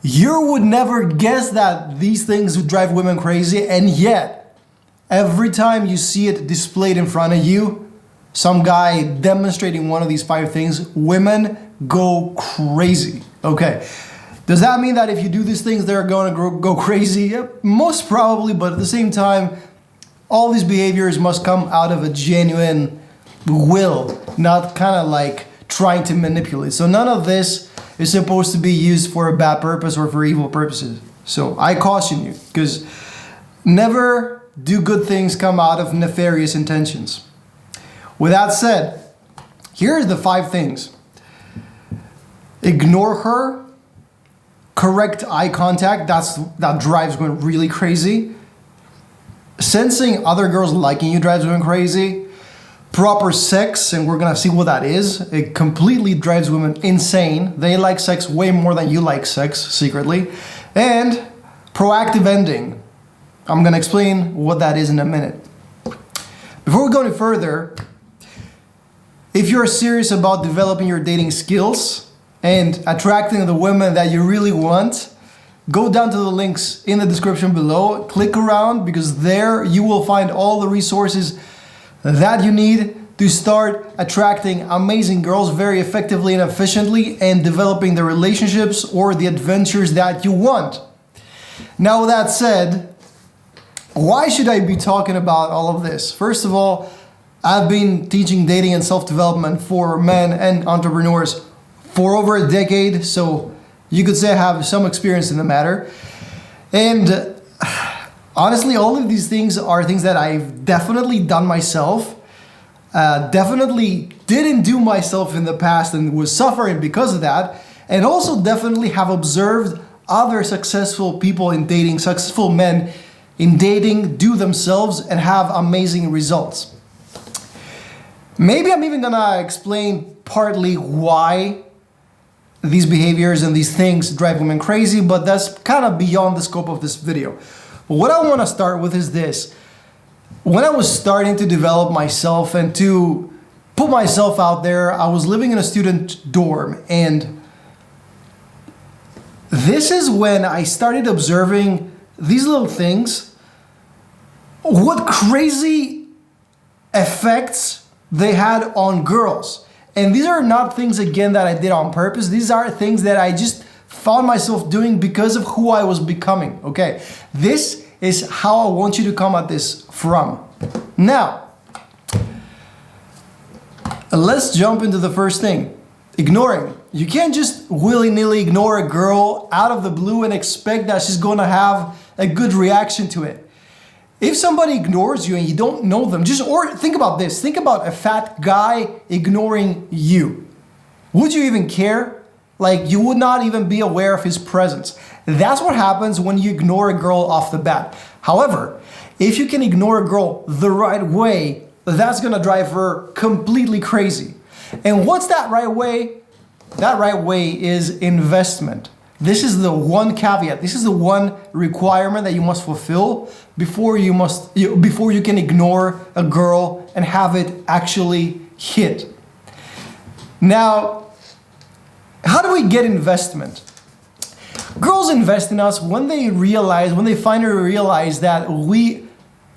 You would never guess that these things would drive women crazy, and yet, every time you see it displayed in front of you, some guy demonstrating one of these 5 things, women go crazy. Okay. Does that mean that if you do these things, they're going to go crazy? Yeah, most probably, but at the same time, all these behaviors must come out of a genuine will, not kind of like trying to manipulate. So none of this is supposed to be used for a bad purpose or for evil purposes. So I caution you, because never do good things come out of nefarious intentions. With that said, here's the 5 things. Ignore her. Correct eye contact. That drives women really crazy. Sensing other girls liking you drives women crazy. Proper sex, and we're gonna see what that is. It completely drives women insane. They like sex way more than you like sex, secretly. And proactive ending. I'm gonna explain what that is in a minute. Before we go any further, if you're serious about developing your dating skills and attracting the women that you really want, go down to the links in the description below, click around, because there you will find all the resources that you need to start attracting amazing girls very effectively and efficiently and developing the relationships or the adventures that you want. Now, with that said, why should I be talking about all of this? First of all, I've been teaching dating and self-development for men and entrepreneurs for over a decade, so you could say I have some experience in the matter. And honestly, all of these things are things that I've definitely done myself, definitely didn't do myself in the past and was suffering because of that, and also definitely have observed other successful people in dating, successful men in dating, do themselves and have amazing results. Maybe I'm even gonna explain partly why these behaviors and these things drive women crazy, but that's kind of beyond the scope of this video. But what I want to start with is this. When I was starting to develop myself and to put myself out there, I was living in a student dorm, and this is when I started observing these little things, what crazy effects they had on girls. And these are not things, again, that I did on purpose. These are things that I just found myself doing because of who I was becoming, okay? This is how I want you to come at this from. Now, let's jump into the first thing. Ignoring. You can't just willy-nilly ignore a girl out of the blue and expect that she's gonna have a good reaction to it. If somebody ignores you and you don't know them, or think about this. Think about a fat guy ignoring you. Would you even care? Like, you would not even be aware of his presence. That's what happens when you ignore a girl off the bat. However, if you can ignore a girl the right way, that's gonna drive her completely crazy. And what's that right way? That right way is investment. This is the one caveat. This is the one requirement that you must fulfill before you can ignore a girl and have it actually hit. Now, how do we get investment? Girls invest in us when they finally realize that we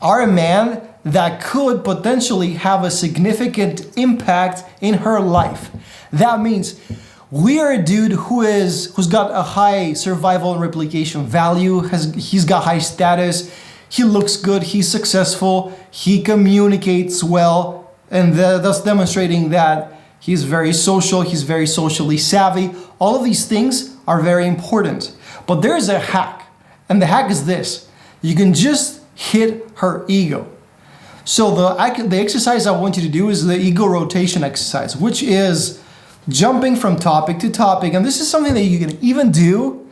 are a man that could potentially have a significant impact in her life. That means we are a dude who's got a high survival and replication value, he's got high status, he looks good, he's successful, he communicates well, and thus demonstrating that he's very social, he's very socially savvy. All of these things are very important. But there's a hack, and the hack is this. You can just hit her ego. So the exercise I want you to do is the ego rotation exercise, which is jumping from topic to topic. And this is something that you can even do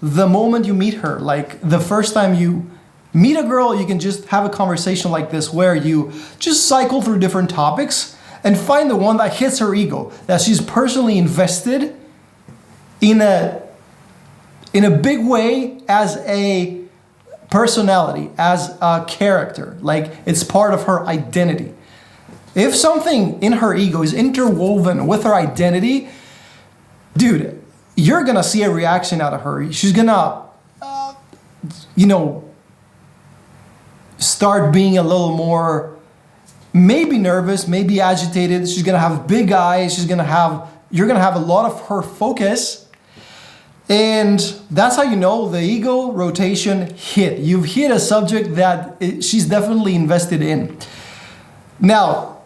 the moment you meet her. Like the first time you meet a girl, you can just have a conversation like this where you just cycle through different topics and find the one that hits her ego, that she's personally invested in a big way as a personality, as a character. Like it's part of her identity. If something in her ego is interwoven with her identity, dude, you're gonna see a reaction out of her. She's gonna, you know, start being a little more, maybe nervous, maybe agitated. She's gonna have big eyes. You're gonna have a lot of her focus. And that's how you know the ego rotation hit. You've hit a subject that she's definitely invested in. Now,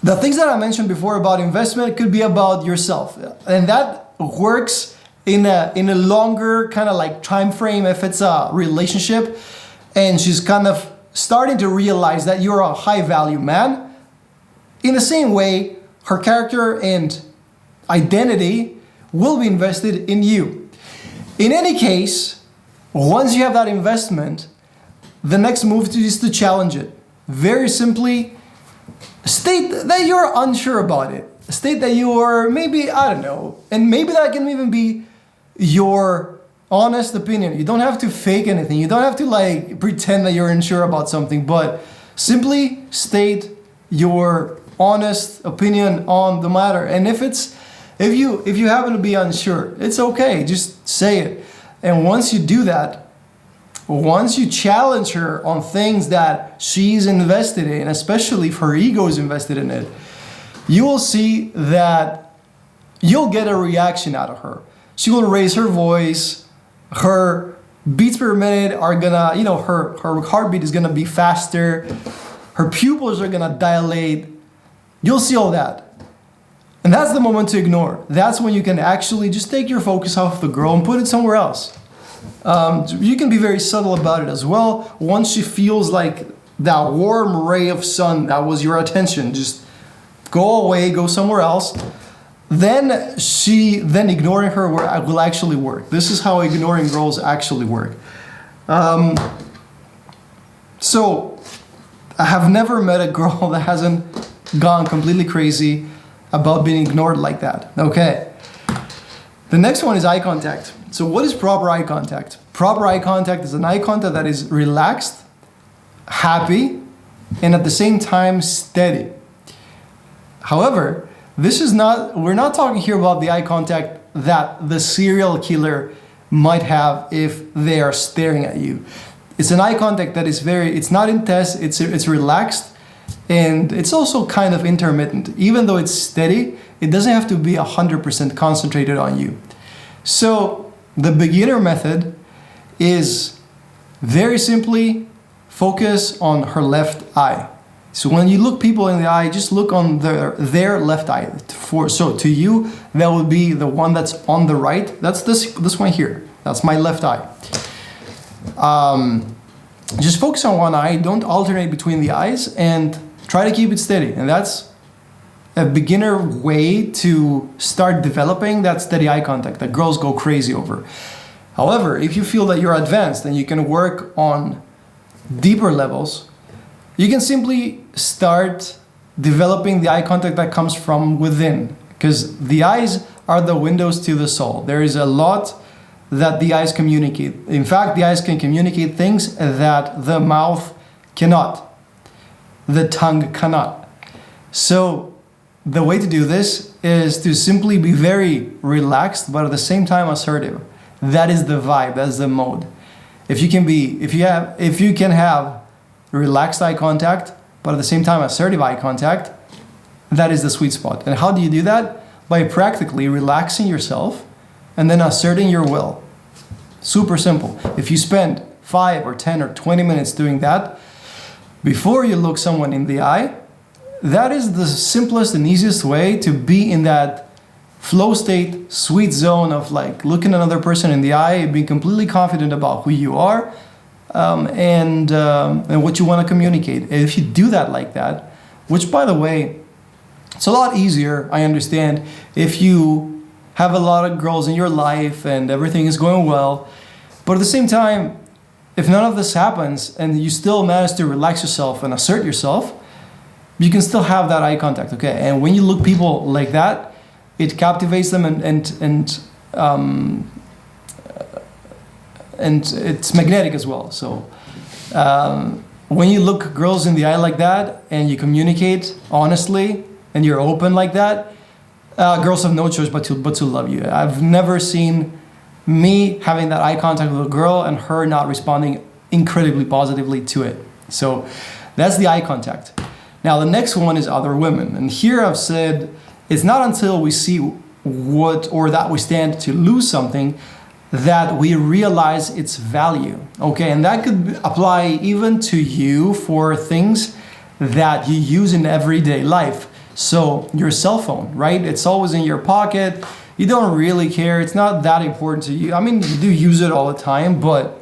the things that I mentioned before about investment could be about yourself. And that works in a longer kind of like time frame if it's a relationship and she's kind of starting to realize that you're a high value man. In the same way, her character and identity will be invested in you. In any case, once you have that investment, the next move is to challenge it. Very simply, state that you're unsure about it. State that you're maybe, I don't know, and maybe that can even be your honest opinion. You don't have to fake anything. You don't have to like pretend that you're unsure about something, but simply state your honest opinion on the matter. And if you happen to be unsure, it's okay. Just say it. And once you do that, once you challenge her on things that she's invested in, especially if her ego is invested in it, you will see that you'll get a reaction out of her. She will raise her voice. Her beats per minute are gonna, her heartbeat is gonna be faster. Her pupils are gonna dilate. You'll see all that. And that's the moment to ignore. That's when you can actually just take your focus off the girl and put it somewhere else. You can be very subtle about it as well. Once she feels like that warm ray of sun that was your attention, just go away, go somewhere else. Then ignoring her will actually work. This is how ignoring girls actually work. So I have never met a girl that hasn't gone completely crazy about being ignored like that. Okay. The next one is eye contact. So what is proper eye contact? Proper eye contact is an eye contact that is relaxed, happy, and at the same time steady. However, we're not talking here about the eye contact that the serial killer might have if they are staring at you. It's an eye contact that is it's not intense, it's relaxed, and it's also kind of intermittent. Even though it's steady, it doesn't have to be 100% concentrated on you. So the beginner method is very simply focus on her left eye. So when you look people in the eye, just look on their left eye. So to you, that would be the one that's on the right. That's this one here. That's my left eye. Just focus on one eye. Don't alternate between the eyes and try to keep it steady. And that's a beginner way to start developing that steady eye contact that girls go crazy over. However, if you feel that you're advanced and you can work on deeper levels, you can simply start developing the eye contact that comes from within, because the eyes are the windows to the soul. There is a lot that the eyes communicate. In fact, the eyes can communicate things that the mouth cannot, the tongue cannot. So the way to do this is to simply be very relaxed, but at the same time assertive. That is the vibe, that's the mode. If you can have relaxed eye contact, but at the same time assertive eye contact, that is the sweet spot. And how do you do that? By practically relaxing yourself and then asserting your will. Super simple. If you spend 5 or 10 or 20 minutes doing that, before you look someone in the eye, that is the simplest and easiest way to be in that flow state, sweet zone of like looking another person in the eye, being completely confident about who you are, and what you want to communicate. And if you do that like that, which by the way, it's a lot easier, I understand, if you have a lot of girls in your life and everything is going well, but at the same time, if none of this happens and you still manage to relax yourself and assert yourself, you can still have that eye contact, okay? And when you look people like that, it captivates them and it's magnetic as well. So when you look girls in the eye like that and you communicate honestly and you're open like that, girls have no choice but to love you. I've never seen me having that eye contact with a girl and her not responding incredibly positively to it. So that's the eye contact. Now the next one is other women. And here I've said it's not until we see what or that we stand to lose something that we realize its value. Okay, and that could apply even to you for things that you use in everyday life. So your cell phone, right? It's always in your pocket. You don't really care. It's not that important to you. I mean, you do use it all the time, but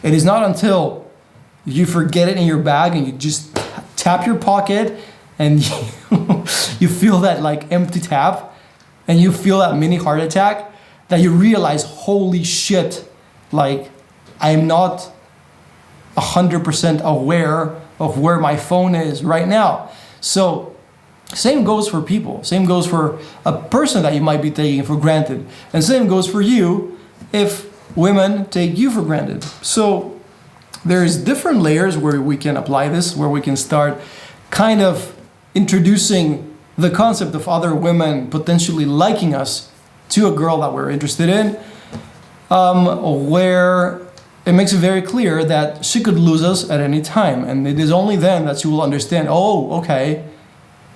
it is not until you forget it in your bag and you just tap your pocket and you feel that like empty tap and you feel that mini heart attack that you realize, holy shit, like I'm not 100% aware of where my phone is right now. So same goes for people. Same goes for a person that you might be taking for granted. And same goes for you if women take you for granted. So there's different layers where we can apply this, where we can start kind of introducing the concept of other women potentially liking us to a girl that we're interested in, where it makes it very clear that she could lose us at any time. And it is only then that she will understand, oh, okay,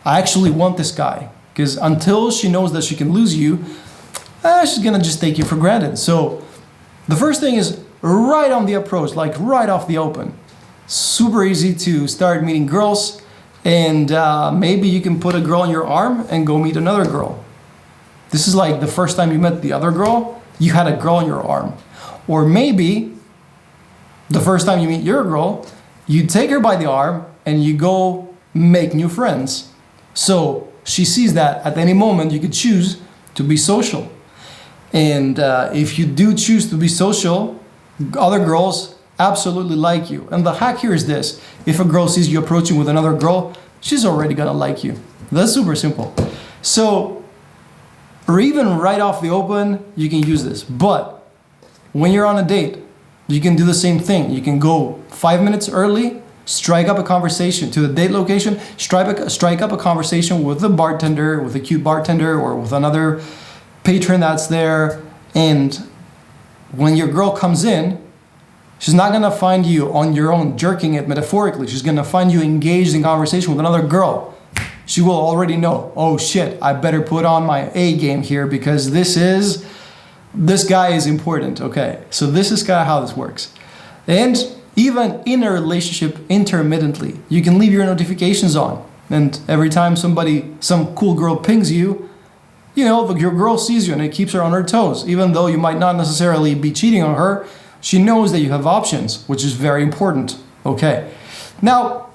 I actually want this guy. Because until she knows that she can lose you, she's gonna just take you for granted. So the first thing is right on the approach, like right off the open. Super easy to start meeting girls, and maybe you can put a girl on your arm and go meet another girl. This is like the first time you met the other girl, you had a girl on your arm. Or maybe the first time you meet your girl, you take her by the arm and you go make new friends. So she sees that at any moment you could choose to be social. And if you do choose to be social, other girls absolutely like you. And the hack here is this: if a girl sees you approaching with another girl, she's already gonna like you. That's super simple. So, or even right off the open, you can use this. But when you're on a date, you can do the same thing. You can go 5 minutes early, strike up a conversation to the date location, strike up a conversation with the bartender, with a cute bartender, or with another patron that's there. And when your girl comes in, she's not gonna find you on your own jerking it metaphorically. She's gonna find you engaged in conversation with another girl. She will already know, oh shit, I better put on my A game here because this guy is important. Okay, so this is kind of how this works. And even in a relationship, intermittently, you can leave your notifications on. And every time some cool girl pings you, you know, your girl sees you and it keeps her on her toes. Even though you might not necessarily be cheating on her, she knows that you have options, which is very important. Okay. Now,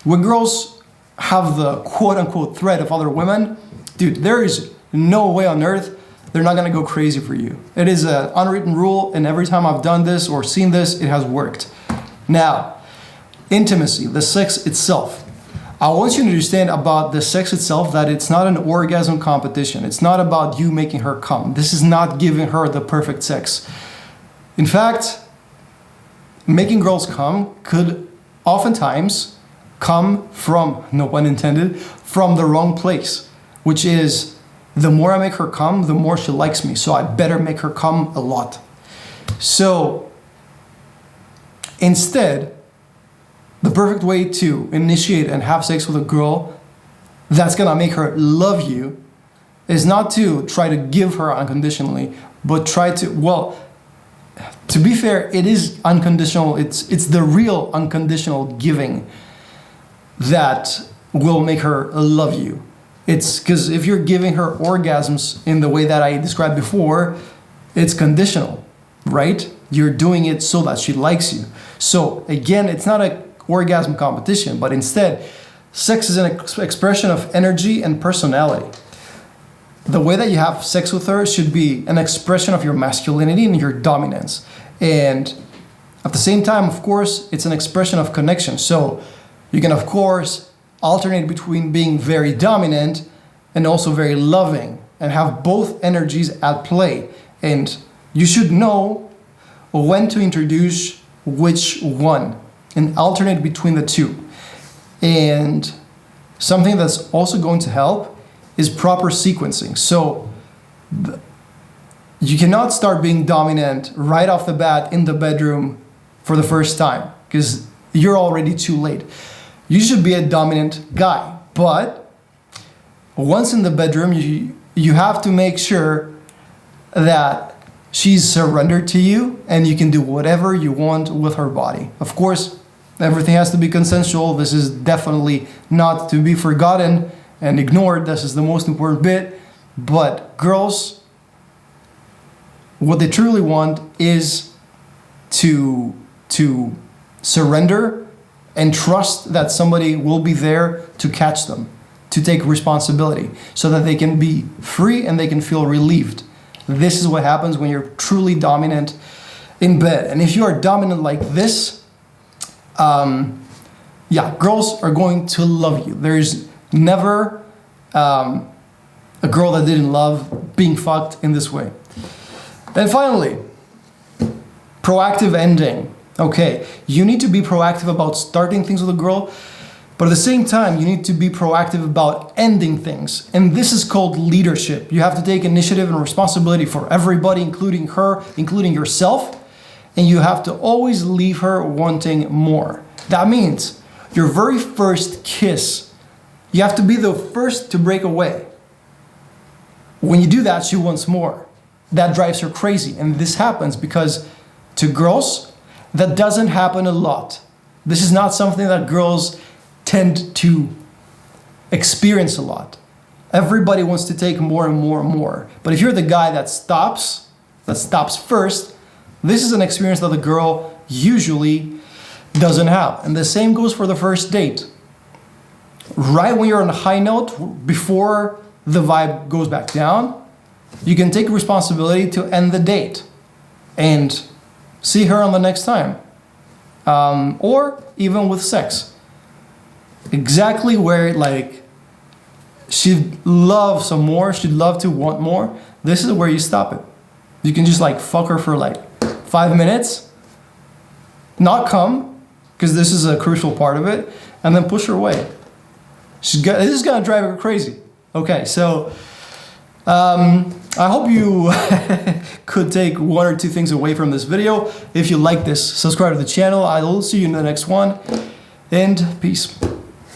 when girls have the quote-unquote threat of other women, dude, there is no way on earth they're not gonna go crazy for you. It is an unwritten rule, and every time I've done this or seen this, it has worked. Now, intimacy, the sex itself. I want you to understand about the sex itself that it's not an orgasm competition. It's not about you making her come. This is not giving her the perfect sex. In fact, making girls come could oftentimes come from, no pun intended, from the wrong place, which is the more I make her come, the more she likes me. So I better make her come a lot. So instead, the perfect way to initiate and have sex with a girl that's gonna make her love you is not to try to give her unconditionally, but try to, well, to be fair, it is unconditional. It's the real unconditional giving that will make her love you. It's because if you're giving her orgasms in the way that I described before, it's conditional, right? You're doing it so that she likes you. So again, it's not an orgasm competition, but instead, sex is an expression of energy and personality. The way that you have sex with her should be an expression of your masculinity and your dominance. And at the same time, of course, it's an expression of connection. So you can, of course, alternate between being very dominant and also very loving and have both energies at play. And you should know when to introduce which one and alternate between the two. And something that's also going to help is proper sequencing. So you cannot start being dominant right off the bat in the bedroom for the first time, because you're already too late. You should be a dominant guy, but once in the bedroom, you have to make sure that she's surrendered to you and you can do whatever you want with her body. Of course, everything has to be consensual. This is definitely not to be forgotten and ignored. This is the most important bit. But girls, what they truly want is to surrender and trust that somebody will be there to catch them, to take responsibility, so that they can be free and they can feel relieved. This is what happens when you're truly dominant in bed. And if you are dominant like this, girls are going to love you. There's never a girl that didn't love being fucked in this way. And finally, proactive ending. Okay, you need to be proactive about starting things with a girl, but at the same time, you need to be proactive about ending things. And this is called leadership. You have to take initiative and responsibility for everybody, including her, including yourself. And you have to always leave her wanting more. That means your very first kiss, you have to be the first to break away. When you do that, she wants more. That drives her crazy. And this happens because to girls, that doesn't happen a lot. This is not something that girls tend to experience a lot. Everybody wants to take more and more and more. But if you're the guy that stops first, this is an experience that the girl usually doesn't have. And the same goes for the first date. Right when you're on a high note, before the vibe goes back down, you can take responsibility to end the date and see her on the next time. Or even with sex. Exactly where she'd love some more, she'd love to want more. This is where you stop it. You can just fuck her for 5 minutes, not come, because this is a crucial part of it, and then push her away. This is gonna drive her crazy. Okay, so I hope you could take one or two things away from this video. If you like this, subscribe to the channel. I will see you in the next one, and peace.